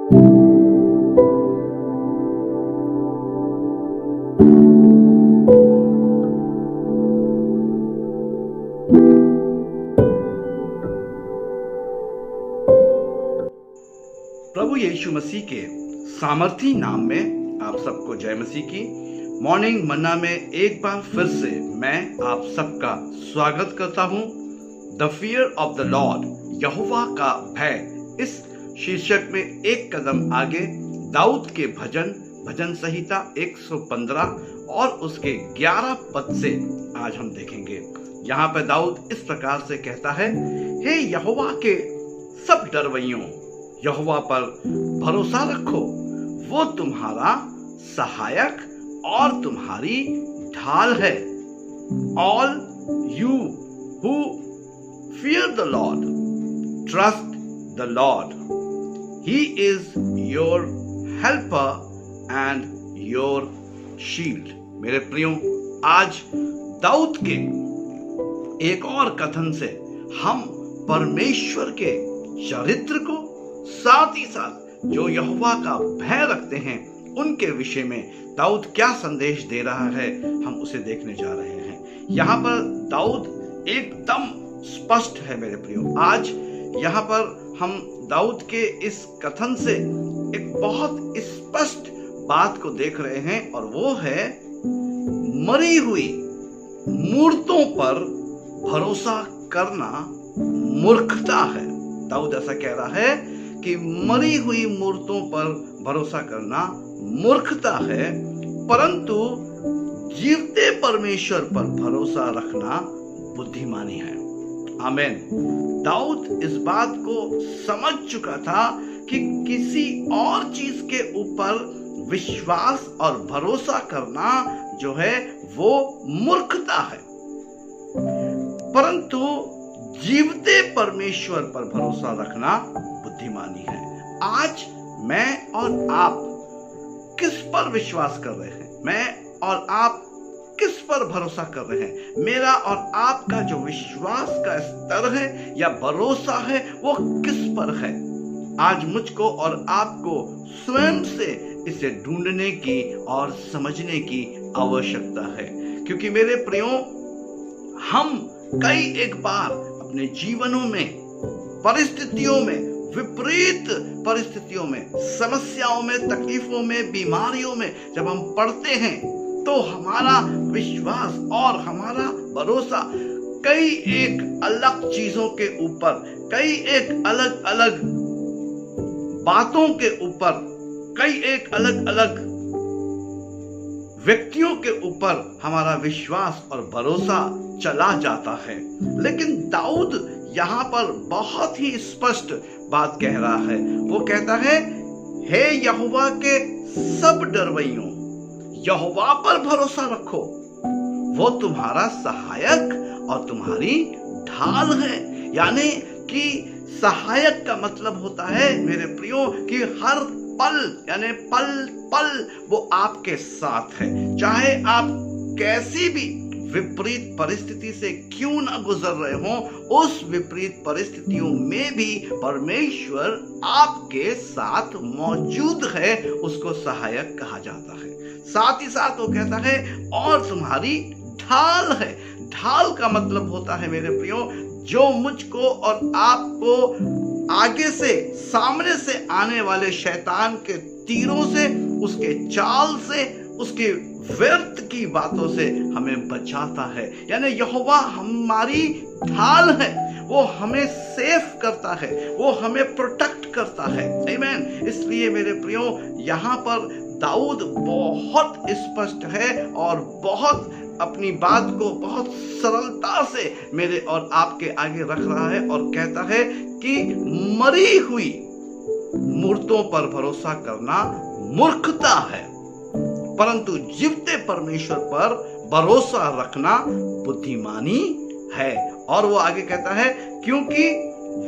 प्रभु यीशु मसीह के सामर्थी नाम में आप सबको जय मसीह की। मॉर्निंग मन्ना में एक बार फिर से मैं आप सबका स्वागत करता हूं। The fear of the Lord, यहोवा का भय, इस शीर्षक में एक कदम आगे दाऊद के भजन संहिता 115 और उसके 11 पद से आज हम देखेंगे। यहाँ पे दाऊद इस प्रकार से कहता है, हे यहोवा के सब डरवैयों, यहोवा पर भरोसा रखो, वो तुम्हारा सहायक और तुम्हारी ढाल है। All you who fear the Lord, trust the Lord. He is your helper and your shield. मेरे प्रियो, आज दाऊद के एक और कथन से हम परमेश्वर के चरित्र को, साथ ही साथ जो यहोवा का भय रखते हैं उनके विषय में दाऊद क्या संदेश दे रहा है, हम उसे देखने जा रहे हैं। यहाँ पर दाऊद एकदम स्पष्ट है मेरे प्रियो। आज यहाँ पर हम दाऊद के इस कथन से एक बहुत स्पष्ट बात को देख रहे हैं, और वो है मरी हुई मूर्तों पर भरोसा करना मूर्खता है। दाऊद ऐसा कह रहा है कि मरी हुई मूर्तों पर भरोसा करना मूर्खता है, परंतु जीवते परमेश्वर पर भरोसा रखना बुद्धिमानी है। आमीन। दाऊद इस बात को समझ चुका था कि किसी और चीज के ऊपर विश्वास और भरोसा करना जो है वो मूर्खता है, परंतु जीवते परमेश्वर पर भरोसा रखना बुद्धिमानी है। आज मैं और आप किस पर विश्वास कर रहे हैं? मैं और आप किस पर भरोसा कर रहे हैं? मेरा और आपका जो विश्वास का स्तर है या भरोसा है वो किस पर है? आज मुझको और आपको स्वयं से इसे ढूंढने की और समझने की आवश्यकता है, क्योंकि मेरे प्रियो, हम कई एक बार अपने जीवनों में, परिस्थितियों में, विपरीत परिस्थितियों में, समस्याओं में, तकलीफों में, बीमारियों में जब हम पड़ते हैं तो हमारा विश्वास और हमारा भरोसा कई एक अलग चीजों के ऊपर, कई एक अलग अलग बातों के ऊपर, कई एक अलग अलग व्यक्तियों के ऊपर हमारा विश्वास और भरोसा चला जाता है। लेकिन दाऊद यहाँ पर बहुत ही स्पष्ट बात कह रहा है। वो कहता है, हे यहोवा के सब डरवैयों, यहोवा पर भरोसा रखो, वो तुम्हारा सहायक और तुम्हारी ढाल है। यानी कि सहायक का मतलब होता है मेरे प्रियो कि हर पल, यानी पल पल वो आपके साथ है। चाहे आप कैसी भी विपरीत परिस्थिति से क्यों ना गुजर रहे हो, उस विपरीत परिस्थितियों में भी परमेश्वर आपके साथ मौजूद है, उसको सहायक कहा जाता है। साथ ही साथ वो कहता है और तुम्हारी ढाल है। ढाल का मतलब होता है मेरे प्रियो, जो मुझको और आपको आगे से, सामने से आने वाले शैतान के तीरों से, उसके चाल से, उसके व्यर्थ की बातों से हमें बचाता है। यानी यहोवा हमारी ढाल है, वो हमें सेफ करता है, वो हमें प्रोटेक्ट करता है। आमीन। इसलिए मेरे प्रियो, यहाँ पर दाऊद बहुत स्पष्ट है और बहुत अपनी बात को बहुत सरलता से मेरे और आपके आगे रख रहा है और कहता है कि मरी हुई मूर्तों पर भरोसा करना मूर्खता है, परंतु जीवते परमेश्वर पर भरोसा रखना बुद्धिमानी है। और वो आगे कहता है, क्योंकि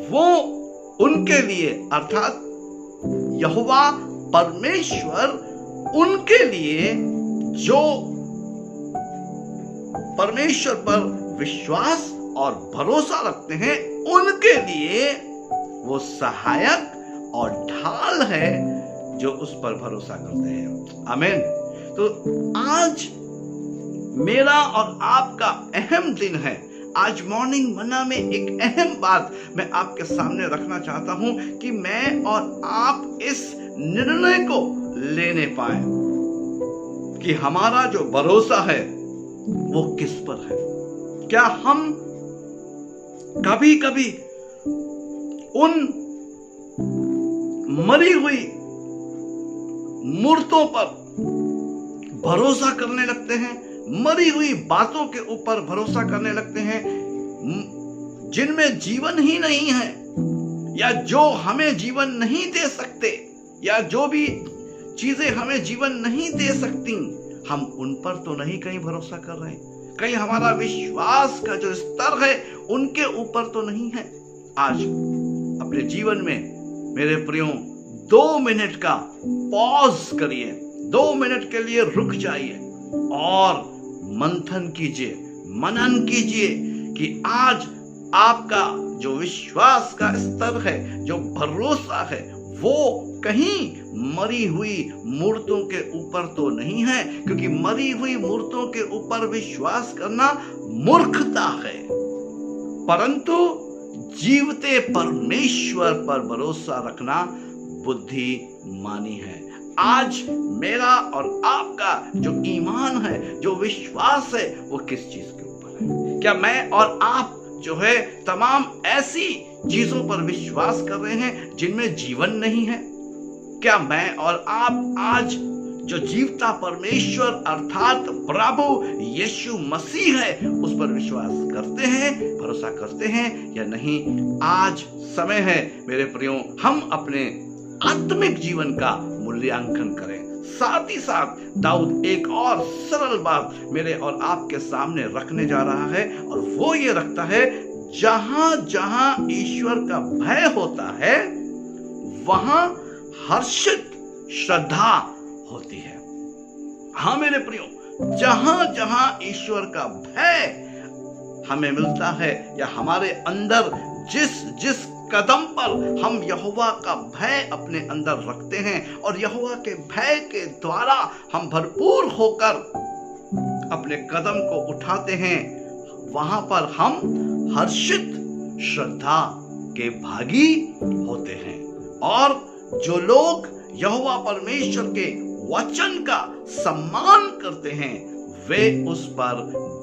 वो उनके लिए, अर्थात यहोवा परमेश्वर उनके लिए जो परमेश्वर पर विश्वास और भरोसा रखते हैं, उनके लिए वो सहायक और ढाल है जो उस पर भरोसा करते हैं। आमीन। तो आज मेरा और आपका अहम दिन है। आज मॉर्निंग मन्ना में एक अहम बात मैं आपके सामने रखना चाहता हूं कि मैं और आप इस निर्णय को लेने पाए कि हमारा जो भरोसा है वो किस पर है। क्या हम कभी कभी उन मरी हुई मूर्तों पर भरोसा करने लगते हैं, मरी हुई बातों के ऊपर भरोसा करने लगते हैं जिनमें जीवन ही नहीं है, या जो हमें जीवन नहीं दे सकते, या जो भी चीजें हमें जीवन नहीं दे सकती, हम उन पर तो नहीं कहीं भरोसा कर रहे, कहीं हमारा विश्वास का जो स्तर है उनके ऊपर तो नहीं है। आज अपने जीवन में मेरे प्रियो 2 मिनट का पॉज करिए, 2 मिनट के लिए रुक जाइए और मंथन कीजिए, मनन कीजिए कि आज आपका जो विश्वास का स्तर है, जो भरोसा है, वो कहीं मरी हुई मूर्तों के ऊपर तो नहीं है, क्योंकि मरी हुई मूर्तों के ऊपर विश्वास करना मूर्खता है, परंतु जीवते परमेश्वर पर भरोसा रखना बुद्धिमानी है। आज मेरा और आपका जो ईमान है, जो विश्वास है, वो किस चीज के ऊपर है? क्या मैं और आप जो है तमाम ऐसी चीजों पर विश्वास कर रहे हैं जिनमें जीवन नहीं है? क्या मैं और आप आज जो जीवता परमेश्वर अर्थात प्रभु यीशु मसीह है उस पर विश्वास करते हैं, भरोसा करते हैं या नहीं? आज समय है मेरे प्रियो, हम अपने आत्मिक जीवन का मूल्यांकन करें। साथ ही साथ दाऊद एक और सरल बात मेरे और आपके सामने रखने जा रहा है, और वो ये रखता है, जहां जहां ईश्वर का भय होता है वहां हर्षित श्रद्धा होती है। हाँ मेरे प्रियो, जहां जहां ईश्वर का भय हमें मिलता है, या हमारे अंदर जिस जिस कदम पर हम यहोवा का भय अपने अंदर रखते हैं और यहोवा के भय के द्वारा हम भरपूर होकर अपने कदम को उठाते हैं, वहां पर हम हर्षित श्रद्धा के भागी होते हैं। और जो लोग यहोवा परमेश्वर के वचन का सम्मान करते हैं वे उस पर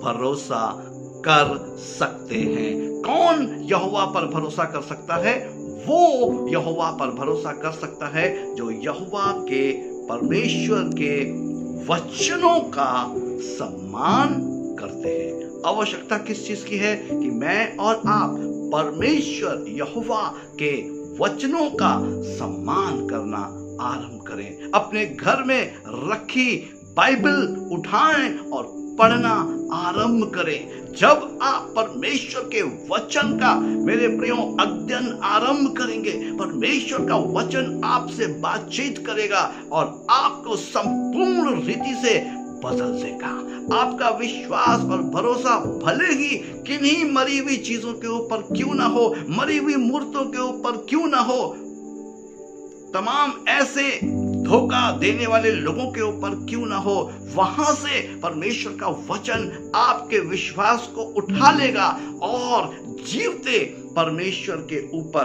भरोसा कर सकते हैं। कौन यहोवा पर भरोसा कर सकता है? वो यहोवा पर भरोसा कर सकता है जो यहोवा के परमेश्वर के वचनों का सम्मान करते हैं। आवश्यकता किस चीज की है? कि मैं और आप परमेश्वर यहोवा के वचनों का सम्मान करना आरंभ करें। अपने घर में रखी बाइबल उठाएं और पढ़ना आरंभ करें। जब आप परमेश्वर के वचन का मेरे प्रियो अध्ययन आरंभ करेंगे, परमेश्वर का वचन आपसे बातचीत करेगा और आपको संपूर्ण रीति से बदल देगा। आपका विश्वास और भरोसा भले ही किन्हीं मरी हुई चीजों के ऊपर क्यों ना हो, मरी हुई मूर्तों के ऊपर क्यों ना हो, तमाम ऐसे धोखा देने वाले लोगों के ऊपर क्यों ना हो, वहां से परमेश्वर का वचन आपके विश्वास को उठा लेगा और जीवते परमेश्वर के ऊपर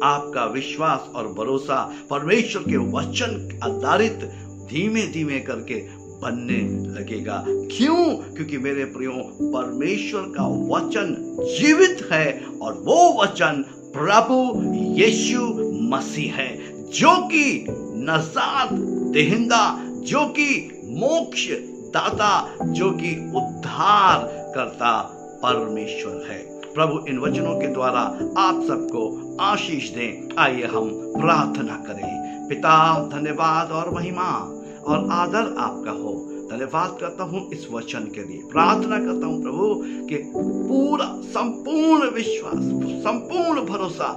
आपका विश्वास और भरोसा परमेश्वर के वचन आधारित धीमे धीमे करके बनने लगेगा। क्यों? क्योंकि मेरे प्रियो परमेश्वर का वचन जीवित है और वो वचन प्रभु यीशु मसीह है, जो कि नजात देहिंदा, जो कि मोक्ष दाता, जो कि उद्धार करता परमेश्वर है। प्रभु इन वचनों के द्वारा आप सबको आशीष दें। आइए हम प्रार्थना करें। पिता, धन्यवाद और महिमा और आदर आपका हो। धन्यवाद करता हूं इस वचन के लिए। प्रार्थना करता हूं प्रभु कि पूरा संपूर्ण विश्वास, संपूर्ण भरोसा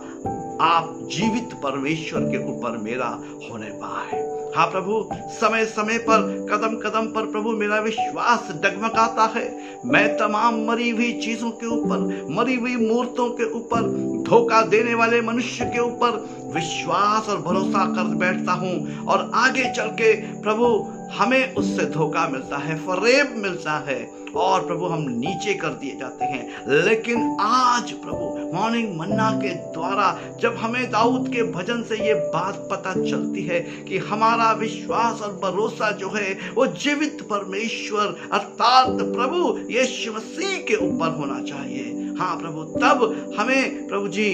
आप जीवित परमेश्वर के ऊपर मेरा होने पाए। हाँ प्रभु, समय समय पर कदम कदम पर प्रभु मेरा विश्वास डगमगाता है। मैं तमाम मरी हुई चीजों के ऊपर, मरी हुई मूर्तों के ऊपर, धोखा देने वाले मनुष्य के ऊपर, विश्वास और भरोसा कर बैठता हूँ और आगे चल के प्रभु हमें उससे धोखा मिलता है, फरेब मिलता है और प्रभु हम नीचे कर दिए जाते हैं। लेकिन आज प्रभु मॉर्निंग मन्ना के द्वारा जब हमें दाऊद के भजन से ये बात पता चलती है कि हमारा विश्वास और भरोसा जो है वो जीवित परमेश्वर अर्थात प्रभु यीशु मसीह के ऊपर होना चाहिए। हाँ प्रभु, तब हमें प्रभु जी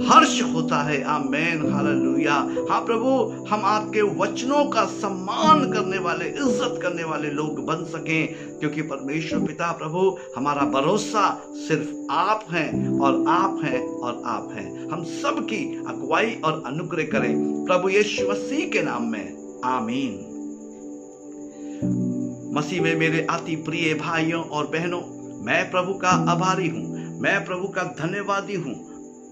हर्ष होता है। आमेन, हालेलुया। हाँ प्रभु, हम आपके वचनों का सम्मान करने वाले, इज्जत करने वाले लोग बन सकें, क्योंकि परमेश्वर पिता प्रभु हमारा भरोसा सिर्फ आप हैं और आप हैं और आप हैं। हम सबकी अगुवाई और अनुग्रह करें प्रभु यीशु मसीह के नाम में, आमीन। मसीह में मेरे अति प्रिय भाइयों और बहनों, मैं प्रभु का आभारी हूँ, मैं प्रभु का धन्यवादी हूँ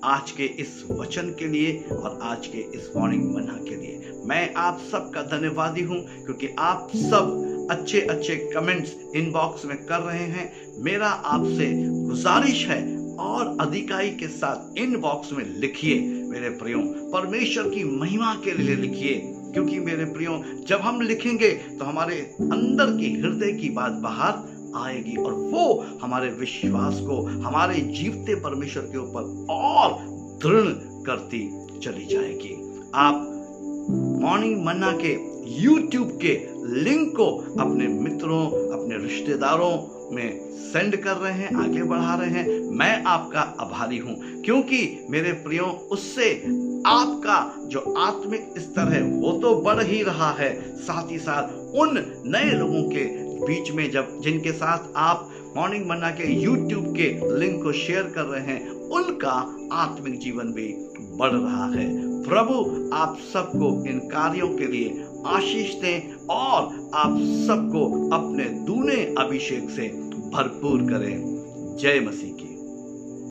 आज के इस वचन के लिए और आज के इस मॉर्निंग मन्ना के लिए। मैं आप सबका धन्यवादी हूँ क्योंकि आप सब अच्छे अच्छे कमेंट्स इनबॉक्स में कर रहे हैं। मेरा आपसे गुजारिश है और अधिकाई के साथ इनबॉक्स में लिखिए मेरे प्रियो, परमेश्वर की महिमा के लिए लिखिए, क्योंकि मेरे प्रियो जब हम लिखेंगे तो हमारे अंदर की हृदय की बात बाहर आएगी और वो हमारे विश्वास को हमारे जीवते परमेश्वर के ऊपर और दृढ़ करती चली जाएगी। आप मॉर्निंग मन्ना के YouTube के लिंक को अपने मित्रों, अपने रिश्तेदारों में सेंड कर रहे हैं, आगे बढ़ा रहे हैं। मैं आपका आभारी हूं, क्योंकि मेरे प्रियो उससे आपका जो आत्मिक स्तर है वो तो बढ़ ही रहा है, साथ ही साथ उन नए लोगों के बीच में जब जिनके साथ आप मॉर्निंग मन्ना के YouTube के लिंक को शेयर कर रहे हैं, उनका आत्मिक जीवन भी बढ़ रहा है। प्रभु आप सबको इन कार्यों के लिए आशीष दें और आप सबको अपने दूने अभिषेक से भरपूर करें। जय मसीह की।